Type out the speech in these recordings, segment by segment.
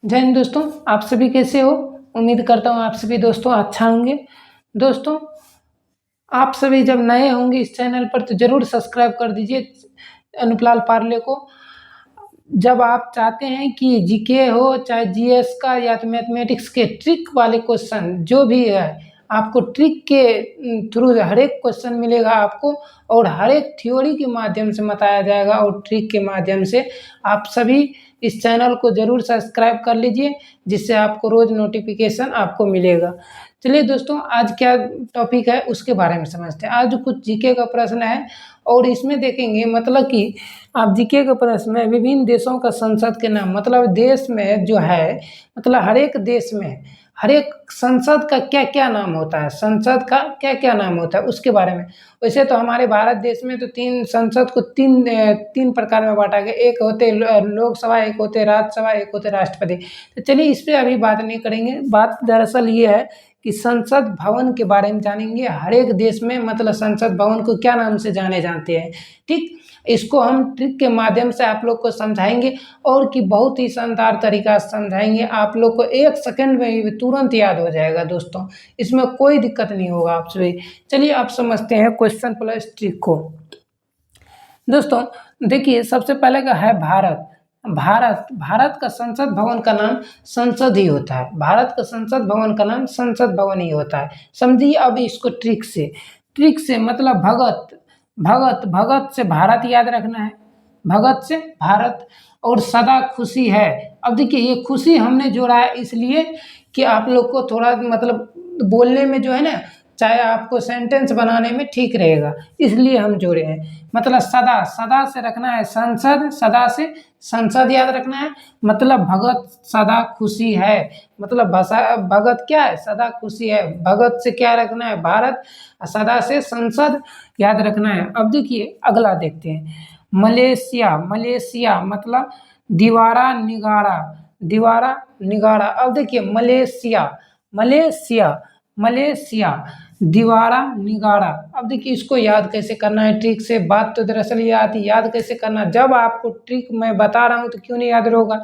जय हिंद दोस्तों, आप सभी कैसे हो। उम्मीद करता हूँ आप सभी दोस्तों अच्छा होंगे। दोस्तों, आप सभी जब नए होंगे इस चैनल पर तो ज़रूर सब्सक्राइब कर दीजिए अनुपलाल पार्ले को। जब आप चाहते हैं कि जीके हो चाहे जीएस का या तो मैथमेटिक्स के ट्रिक वाले क्वेश्चन जो भी है, आपको ट्रिक के थ्रू हर एक क्वेश्चन मिलेगा आपको, और हर एक थ्योरी के माध्यम से बताया जाएगा और ट्रिक के माध्यम से। आप सभी इस चैनल को ज़रूर सब्सक्राइब कर लीजिए, जिससे आपको रोज़ नोटिफिकेशन आपको मिलेगा। चलिए दोस्तों, आज क्या टॉपिक है उसके बारे में समझते हैं। आज कुछ जीके का प्रश्न है और इसमें देखेंगे मतलब कि आप जीके के प्रश्न में विभिन्न देशों का संसद के नाम, मतलब देश में जो है, मतलब हर एक देश में हर एक संसद का क्या क्या नाम होता है, संसद का क्या क्या नाम होता है उसके बारे में। वैसे तो हमारे भारत देश में तो तीन संसद को तीन प्रकार में बांटा गया। एक होते लोकसभा, एक होते राज्यसभा, एक होते राष्ट्रपति। तो चलिए इस पर अभी बात नहीं करेंगे। बात दरअसल ये है कि संसद भवन के बारे में जानेंगे। हर एक देश में मतलब संसद भवन को क्या नाम से जाने जाते हैं, ठीक। इसको हम ट्रिक के माध्यम से आप लोग को समझाएंगे और कि बहुत ही शानदार तरीका से समझाएंगे। आप लोग को 1 सेकंड में ही तुरंत याद हो जाएगा दोस्तों, इसमें कोई दिक्कत नहीं होगा आप सभी। चलिए आप समझते हैं क्वेश्चन प्लस ट्रिक को। दोस्तों देखिए, सबसे पहले का है भारत। भारत का संसद भवन का नाम संसद ही होता है। भारत का संसद भवन का नाम संसद भवन ही होता है, समझिए। अब इसको ट्रिक से मतलब भगत से भारत याद रखना है, भगत से भारत। और सदा खुशी है। अब देखिए, ये खुशी हमने जोड़ा है इसलिए कि आप लोग को थोड़ा मतलब बोलने में जो है ना, चाहे आपको सेंटेंस बनाने में ठीक रहेगा, इसलिए हम जोड़े हैं। मतलब सदा से रखना है संसद, सदा से संसद याद रखना है। मतलब भगत सदा खुशी है, मतलब भगत क्या है, सदा खुशी है। भगत से क्या रखना है, भारत। सदा से संसद याद रखना है। अब देखिए अगला देखते हैं, मलेशिया मतलब दीवारा निगारा। अब देखिए मलेशिया दीवारा निगारा। अब देखिए इसको याद कैसे करना है ट्रिक से। बात तो दरअसल ये आती, याद कैसे करना। जब आपको ट्रिक मैं बता रहा हूँ तो क्यों नहीं याद होगा,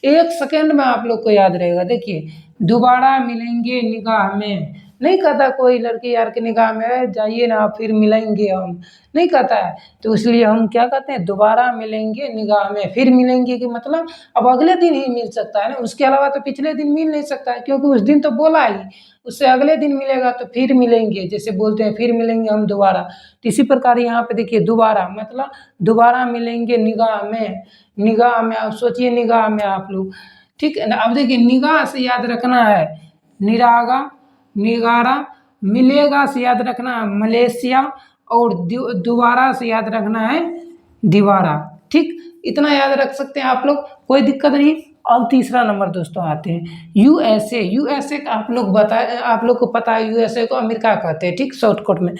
1 सेकंड में आप लोग को याद रहेगा। देखिए, दोबारा मिलेंगे निगाह में, नहीं कहता कोई लड़की यार की निगाह में जाइए ना फिर मिलेंगे हम, नहीं कहता है। तो इसलिए हम क्या कहते हैं, दोबारा मिलेंगे निगाह में। फिर मिलेंगे कि मतलब अब अगले दिन ही मिल सकता है ना, उसके अलावा तो पिछले दिन मिल नहीं सकता है, क्योंकि उस दिन तो बोला ही, उससे अगले दिन मिलेगा तो फिर मिलेंगे, जैसे बोलते हैं फिर मिलेंगे हम दोबारा। तो इसी प्रकार यहाँ पे देखिए, दोबारा मतलब दोबारा मिलेंगे निगाह में। आप सोचिए निगाह में आप लोग, ठीक है ना। अब देखिए, निगाह से याद रखना है निगारा, मिलेगा से याद रखना है मलेशिया, और दोबारा से याद रखना है दीवारा, ठीक। इतना याद रख सकते हैं आप लोग, कोई दिक्कत नहीं। अब तीसरा नंबर दोस्तों आते हैं यूएसए का। आप लोग को पता है यूएसए को अमेरिका कहते हैं, ठीक, शॉर्टकट में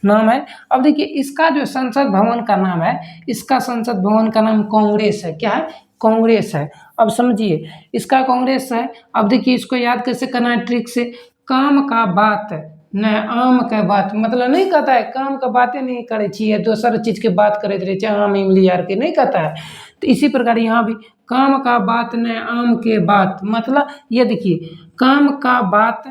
नाम है। अब देखिए इसका जो संसद भवन का नाम है, इसका संसद भवन का नाम कांग्रेस है। क्या है, कांग्रेस है। अब समझिए, इसका कांग्रेस है। अब देखिए इसको याद कैसे करना है ट्रिक से। काम का बात न आम के बात, मतलब नहीं कहता है काम का बातें नहीं करे चाहिए, दोसर चीज के बात करते रहे चाहिए, आम इमली यार के नहीं कहता है। तो इसी प्रकार यहाँ भी काम का बात न आम के बात, मतलब ये देखिए काम का बात,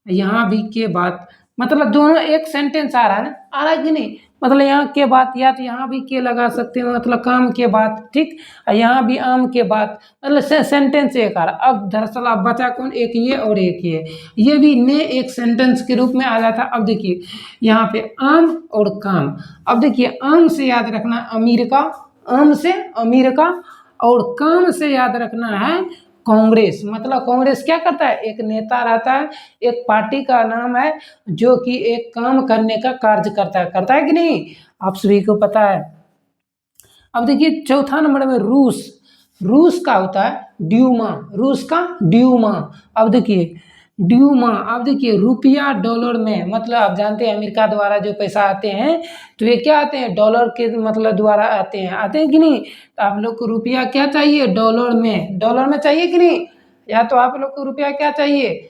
यहाँ भी के बात, मतलब दोनों एक सेंटेंस आ रहा है ना, आ रहा है कि नहीं। मतलब यहाँ के बात, या तो यहाँ भी के लगा सकते हैं, मतलब काम के बात, ठीक। यहाँ भी आम के बात, मतलब सेंटेंस एक आ रहा। अब दरअसल अब बचा कौन, एक ये और एक ये भी ने एक सेंटेंस के रूप में आ जाता। अब देखिए यहाँ पे आम और काम। अब देखिए आम से याद रखना अमेरिका, आम से अमेरिका, और काम से याद रखना है कांग्रेस। मतलब कांग्रेस क्या करता है, एक नेता रहता है, एक पार्टी का नाम है जो कि एक काम करने का कार्य करता है कि नहीं, आप सभी को पता है। अब देखिए चौथा नंबर में रूस का होता है ड्यूमा, रूस का ड्यूमा। अब देखिए ड्यूमा, अब देखिए रुपया डॉलर में, मतलब आप जानते हैं अमेरिका द्वारा जो पैसा आते हैं तो ये क्या आते हैं, डॉलर के मतलब द्वारा आते हैं कि नहीं। तो आप लोग को रुपया क्या चाहिए, डॉलर में चाहिए कि नहीं। या तो आप लोग को रुपया क्या चाहिए,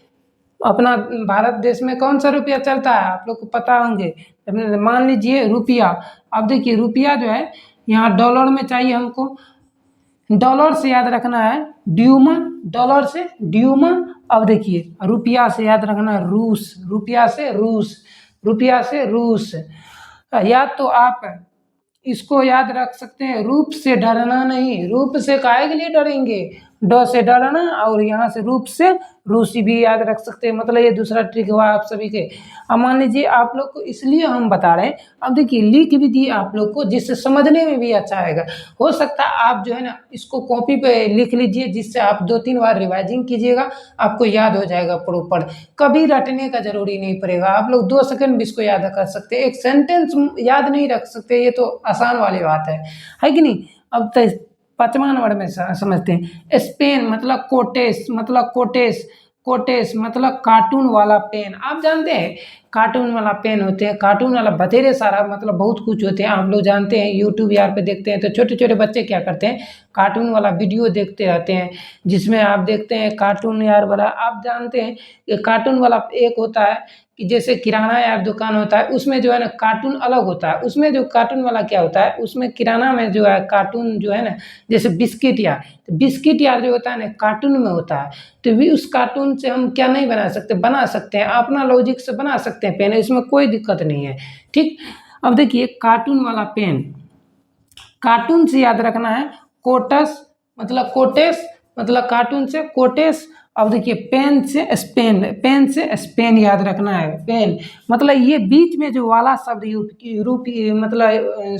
अपना भारत देश में कौन सा रुपया चलता है आप लोग को पता होंगे, मान लीजिए रुपया। अब देखिए रुपया जो है यहाँ डॉलर में चाहिए हमको, डॉलर से याद रखना है ड्यूमा, डॉलर से ड्यूमा। अब देखिए रुपया से याद रखना है रूस, रुपया से रूस, रुपया से रूस। या तो आप इसको याद रख सकते हैं, रूप से डरना नहीं, रूप से काहे के लिए डरेंगे, ड से डरना, और यहाँ से रूप से रूसी भी याद रख सकते हैं। मतलब ये दूसरा ट्रिक हुआ आप सभी के। अब मान लीजिए आप लोग को इसलिए हम बता रहे हैं, अब देखिए लिख भी दिए आप लोग को जिससे समझने में भी अच्छा आएगा। हो सकता है आप जो है ना इसको कॉपी पे लिख लीजिए, जिससे आप 2-3 बार रिवाइजिंग कीजिएगा, आपको याद हो जाएगा प्रॉपर। कभी रटने का जरूरी नहीं पड़ेगा, आप लोग 2 सेकंड भी इसको याद कर सकते हैं। एक सेंटेंस याद नहीं रख सकते, ये तो आसान वाली बात है कि नहीं। अब 5वां नंबर में समझते हैं। स्पेन मतलब कोटेस, मतलब कोटेस, कोटेस मतलब कार्टून वाला पेन। आप जानते हैं कार्टून वाला पेन होते हैं, कार्टून वाला बथेरे सारा मतलब बहुत कुछ होते हैं। आप लोग जानते हैं यूट्यूब यार पे देखते हैं तो छोटे छोटे बच्चे क्या करते हैं, कार्टून वाला वीडियो देखते रहते हैं, जिसमें आप देखते हैं कार्टून यार वाला। आप जानते हैं कि कार्टून वाला एक होता है कि जैसे किराना यार दुकान होता है, उसमें जो है ना कार्टून अलग होता है। उसमें जो कार्टून वाला क्या होता है, उसमें किराना में जो है कार्टून जो है ना, जैसे बिस्किट यार, तो बिस्किट यार जो होता है ना कार्टून में होता है। तो भी उस कार्टून से हम क्या नहीं बना सकते, बना सकते हैं, अपना लॉजिक से बना सकते हैं पेन, इसमें कोई दिक्कत नहीं है। ठीक, अब देखिए कार्टून वाला पेन, कार्टून से याद रखना है कोटस, मतलब कोटेस, मतलब कार्टून से कोटेस। अब देखिए पेन से स्पेन, पेन से स्पेन याद रखना है, पेन मतलब ये बीच में जो वाला शब्द यूरोप मतलब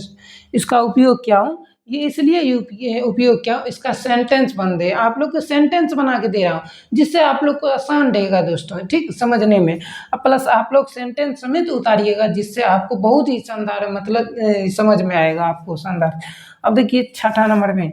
इसका उपयोग किया हूँ, ये इसलिए उपयोग किया हूँ, इसका सेंटेंस बन दे, आप लोग को सेंटेंस बना के दे रहा हूँ, जिससे आप लोग को आसान रहेगा दोस्तों, ठीक समझने में। अब प्लस आप लोग सेंटेंस समेत उतारिएगा, जिससे आपको बहुत ही शानदार मतलब समझ में आएगा आपको शानदार। अब देखिए 6ठा नंबर में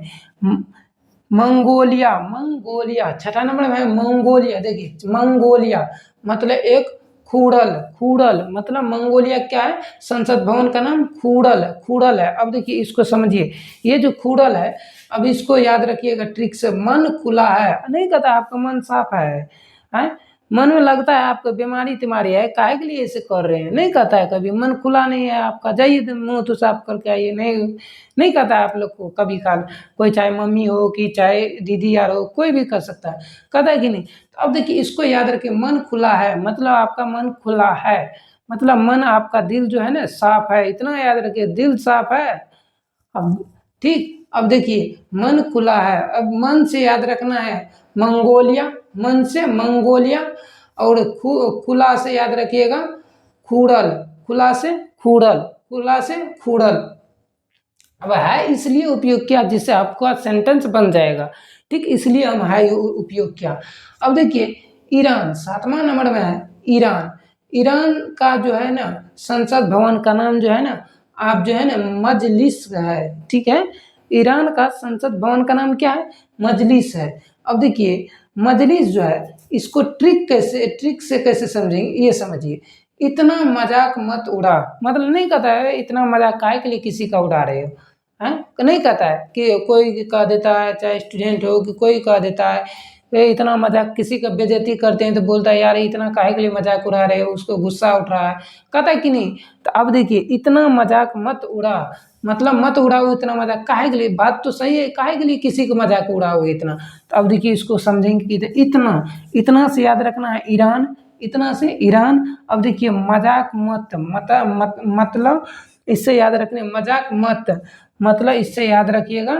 मंगोलिया, मंगोलिया 6ठा नंबर में मंगोलिया। देखिए मंगोलिया मतलब एक खूड़ल, खूड़ल मतलब मंगोलिया क्या है, संसद भवन का नाम खूड़ल, खूड़ल है। अब देखिए इसको समझिए, ये जो खूड़ल है, अब इसको याद रखिएगा ट्रिक से। मन खुला है, नहीं कहता आपका मन साफ है? मन में लगता है आपको बीमारी तिमारी है, काहे के लिए ऐसे कर रहे हैं, नहीं कहता है कभी। मन खुला नहीं है आपका, जाइए मुंह तो साफ करके आइए, नहीं कहता है आप लोग को कभी काल। कोई चाहे मम्मी हो कि चाहे दीदी यार हो, कोई भी कर सकता है, कहता है कि नहीं। तो अब देखिए इसको याद रखिए, मन खुला है मतलब आपका मन खुला है, मतलब मन आपका दिल जो है ना साफ है, इतना याद रखिए, दिल साफ है। अब ठीक, अब देखिए मन खुला है, अब मन से याद रखना है मंगोलिया, मन से मंगोलिया, और खुला से याद रखिएगा खूड़ल, खुला से खूड़ल, खुला से खूड़ल। अब है इसलिए उपयोग किया जिससे आपका सेंटेंस बन जाएगा, ठीक, इसलिए हम है उपयोग किया। अब देखिए ईरान 7वां नंबर में है, ईरान। ईरान का जो है ना संसद भवन का नाम जो है ना, आप जो है ना मजलिस है, ठीक है। ईरान का संसद भवन का नाम क्या है, मजलिस है। अब देखिए मजलिस जो है, इसको ट्रिक से कैसे समझेंगे, ये समझिए। इतना मजाक मत उड़ा, मतलब नहीं कहता है इतना मजाक काहे के लिए किसी का उड़ा रहे हो, हैं, नहीं कहता है कि कोई कह देता है, चाहे स्टूडेंट हो कि कोई कह देता है इतना मजाक, किसी का बेइज्जती करते हैं तो बोलता है यार इतना काहे के लिए मजाक उड़ा रहे हो, उसको गुस्सा उठ रहा है, कहता है कि नहीं। तो अब देखिए इतना मजाक मत उड़ा, मतलब मत उड़ाओ इतना मजाक, काहे के लिए, बात तो सही है, काहे के लिए किसी को मजाक उड़ाओगे इतना। तो अब देखिए इसको समझेंगे कि इतना, इतना से याद रखना है ईरान, इतना से ईरान। अब देखिए मजाक मतलब इससे याद रखने, मजाक मत मतलब इससे याद रखिएगा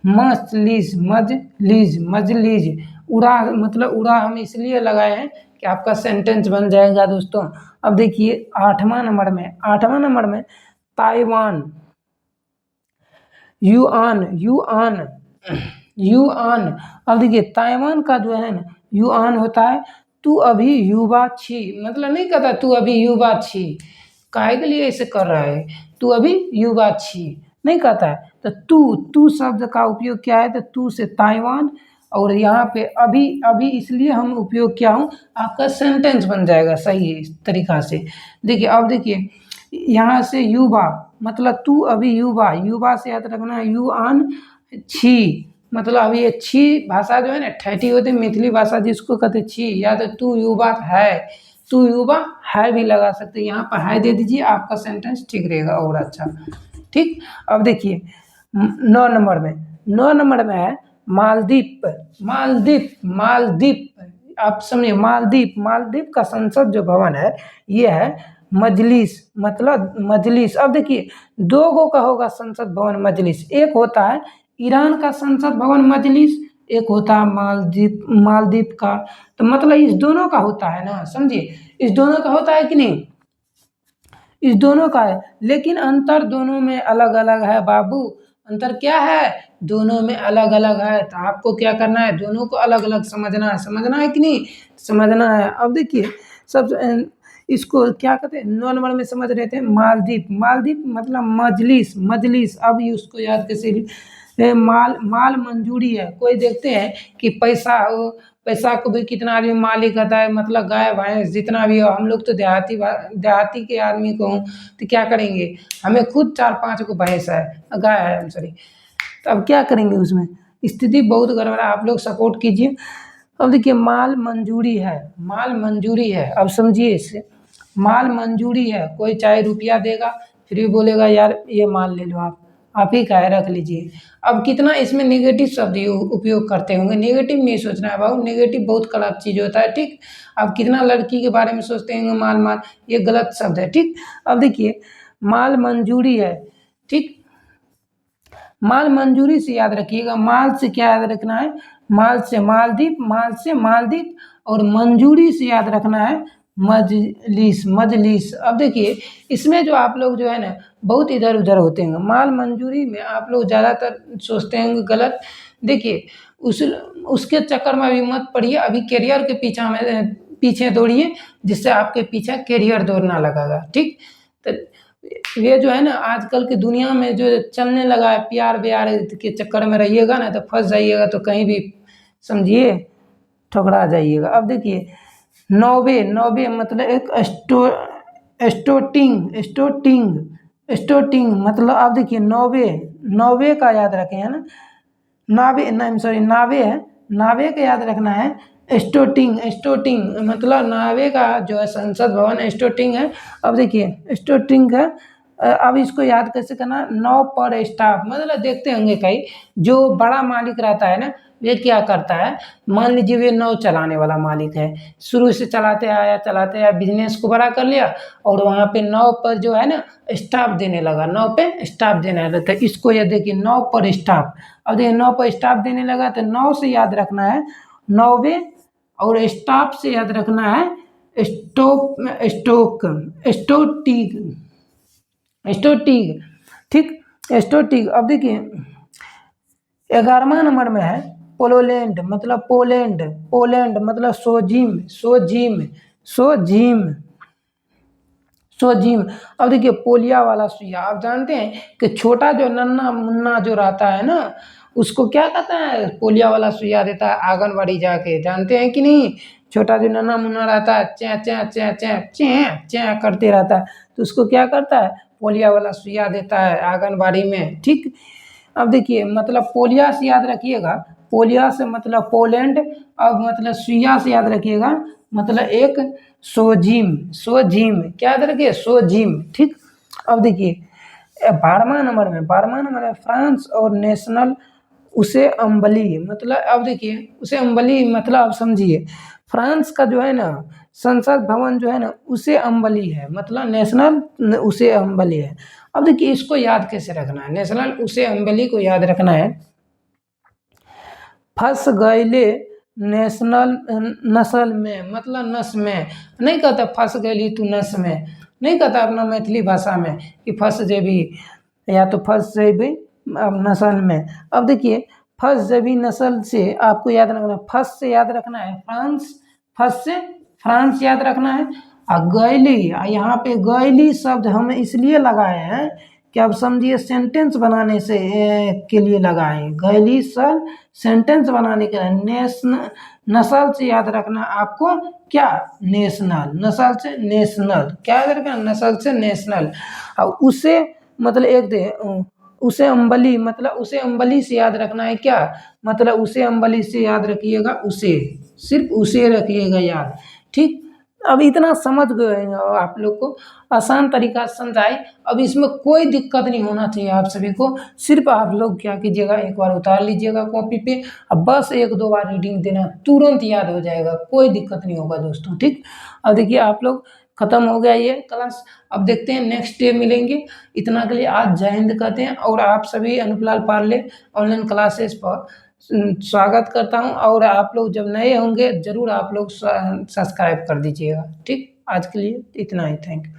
मजलिस, मजलिस, मजलिस। उड़ा मतलब उड़ा हम इसलिए लगाए हैं कि आपका सेंटेंस बन जाएगा दोस्तों। अब देखिए 8वां नंबर में, 8वां नंबर में ताइवान, युआन, युआन, युआन। अब देखिए ताइवान का जो है ना युआन होता है तू अभी युवा छी, मतलब नहीं कहता तू अभी युवा छी, काहे के लिए ऐसे कर रहा है, तू अभी युवा छी नहीं कहता है। तो तू शब्द का उपयोग क्या है, तो तू से ताइवान, और यहाँ पे अभी, अभी इसलिए हम उपयोग किया हूँ, आपका सेंटेंस बन जाएगा सही तरीका से। देखिए अब देखिए यहाँ से युवा मतलब तू अभी युवा, युवा से याद रखना है युआन छी, मतलब अभी ये छी भाषा जो है ना ठेठी होती है, मैथिली भाषा जिसको कहते छी, या तो तू युवा है, तू युवा है भी लगा सकते हैं, यहाँ पर है दे दीजिए, आपका सेंटेंस ठीक रहेगा और अच्छा, ठीक। अब देखिए 9 नंबर में 9 नंबर में है मालदीप। मालदीप मालदीप आप समझिए, मालदीप मालदीप का संसद जो भवन है ये है मजलिस, मतलब मजलिस। अब देखिए 2 गो का होगा संसद भवन मजलिस, एक होता है ईरान का संसद भवन मजलिस, एक होता है मालदीप मालदीप का। तो मतलब इस दोनों का होता है ना, समझिए इस दोनों का होता है कि नहीं, इस दोनों का है, लेकिन अंतर दोनों में अलग अलग है बाबू। अंतर क्या है, दोनों में अलग अलग है। तो आपको क्या करना है, दोनों को अलग अलग समझना है कि नहीं, समझना है। अब देखिए सब इसको क्या कहते हैं, 9 नंबर में समझ रहे थे मालदीप। मालदीप मतलब मजलिस, मजलिस। अब ये उसको याद कैसे, माल माल मंजूरी है। कोई देखते हैं कि पैसा हो, पैसा को भी कितना भी मालिक आता है, मतलब गाय भैंस जितना भी हो, हम लोग तो देहाती के आदमी को हूँ, तो क्या करेंगे, हमें खुद 4-5 को भैंस है, गाय है, I'm सॉरी। तो अब क्या करेंगे, उसमें स्थिति बहुत गड़बड़ है, आप लोग सपोर्ट कीजिए। अब देखिए माल मंजूरी है, माल मंजूरी है। अब समझिए इससे, माल मंजूरी है, कोई चाहे रुपया देगा फिर भी बोलेगा यार ये माल ले लो, आप ही का है, रख लीजिए। अब कितना इसमें नेगेटिव शब्द उपयोग करते होंगे, नेगेटिव नहीं सोचना है बाबू, नेगेटिव बहुत गलत चीज़ होता है, ठीक। अब कितना लड़की के बारे में सोचते होंगे माल माल, ये गलत शब्द है, ठीक। अब देखिए माल मंजूरी है, ठीक। माल मंजूरी से याद रखिएगा, माल से क्या याद रखना है, माल से मालदीप, माल से मालदीप, और मंजूरी से याद रखना है मजलिस, मजलिस। अब देखिए इसमें जो आप लोग जो है ना बहुत इधर उधर होते हैं, माल मंजूरी में आप लोग ज़्यादातर सोचते हैं गलत। देखिए उसके चक्कर में अभी मत पड़िए, अभी करियर के पीछे दौड़िए, जिससे आपके पीछे करियर दौड़ना लगेगा, ठीक। तो ये जो है ना आजकल की दुनिया में जो चलने लगा है, प्यार व्यार के चक्कर में रहिएगा ना तो फंस जाइएगा, तो कहीं भी समझिए ठुकरा जाइएगा। अब देखिए नौवे, नौवे मतलब एक स्टोटिंग मतलब, आप देखिए नौवे, नौवे का याद रखें, है ना, नावे नहीं सॉरी नावे है, नावे का याद रखना है स्टोटिंग मतलब नावे का जो है संसद भवन स्टोटिंग है। अब देखिए स्टोटिंग है, अब इसको याद कैसे करना, नौ पर स्टाफ, मतलब देखते होंगे कहीं जो बड़ा मालिक रहता है ना, ये क्या करता है, मान लीजिए ये नाव चलाने वाला मालिक है, शुरू से चलाते आया बिजनेस को बड़ा कर लिया, और वहाँ पे नाव पर जो है ना स्टाफ देने लगा, नाव पे स्टाफ देने लगा। तो इसको ये देखिए नाव पर स्टाफ। अब देखिए नाव पर स्टाफ देने लगा, तो नाव से याद रखना है नौवे, और स्टाफ से याद रखना है स्टोटिग, ठीक, स्टोटिग। अब देखिए 11वां नंबर में है पोलोलैंड, मतलब पोलैंड मतलब सोजिम। अब देखिए पोलिया वाला सुइया, आप जानते हैं कि छोटा जो नन्ना मुन्ना जो रहता है ना, उसको क्या कहता है, पोलिया वाला सुइया देता है आंगनबाड़ी जाके, जानते हैं कि नहीं। छोटा जो नन्ना मुन्ना रहता है, चैं चैं चैं चैं चैं चैं करते रहता है, तो उसको क्या करता है, पोलिया वाला सुइया देता है आंगनबाड़ी में, ठीक। अब देखिए मतलब पोलिया से याद रखिएगा, पोलिया से मतलब पोलैंड, अब मतलब सुइया से याद रखिएगा मतलब एक सोजिम क्या याद रखिए, सोजिम, ठीक। अब देखिए 12वां नंबर में फ्रांस और नेशनल उसे अम्बली, मतलब अब देखिए उसे अम्बली मतलब आप समझिए, फ्रांस का जो है ना संसद भवन जो है ना उसे अम्बली है, मतलब नेशनल उसे अम्बली है। अब देखिए इसको याद कैसे रखना है, नेशनल उसे अम्बली को याद रखना है, फंस गईले नेशनल नस्ल में, मतलब नस में नहीं कहता, फंस गईली तू नस में नहीं कहता अपना मैथिली भाषा में कि फंस जेबी, या तो फंस जेबी अब नस्ल में। अब देखिए फंस जेबी नस्ल से आपको याद रखना, फंस से याद रखना है फ्रांस, फंस से फ्रांस याद रखना है। और गैली, यहाँ पे गैली शब्द हम इसलिए लगाए हैं कि आप समझिए सेंटेंस बनाने से के लिए लगाए, गैली शब्द सेंटेंस बनाने के लिए। नस्ल से याद रखना आपको क्या, नेशनल, नस्ल से नेशनल, क्या याद रखना, नस्ल से नेशनल। और उसे मतलब एक दे उसे अम्बली, मतलब उसे अम्बली से याद रखना है क्या, मतलब उसे अम्बली से याद रखिएगा, उसे सिर्फ उसे रखिएगा याद, ठीक। अब इतना समझ गए हैं आप लोग को, आसान तरीका से समझाए। अब इसमें कोई दिक्कत नहीं होना चाहिए आप सभी को। सिर्फ आप लोग क्या कीजिएगा, एक बार उतार लीजिएगा कॉपी पे, अब बस 1-2 बार रीडिंग देना, तुरंत याद हो जाएगा, कोई दिक्कत नहीं होगा दोस्तों, ठीक। अब देखिए आप लोग, खत्म हो गया ये क्लास। अब देखते हैं नेक्स्ट डे मिलेंगे। इतना के लिए आज जय हिंद कहते हैं, और आप सभी अनुपलाल पार्ले ऑनलाइन क्लासेस पर स्वागत करता हूँ। और आप लोग जब नए होंगे, ज़रूर आप लोग सब्सक्राइब कर दीजिएगा, ठीक। आज के लिए इतना ही, थैंक यू।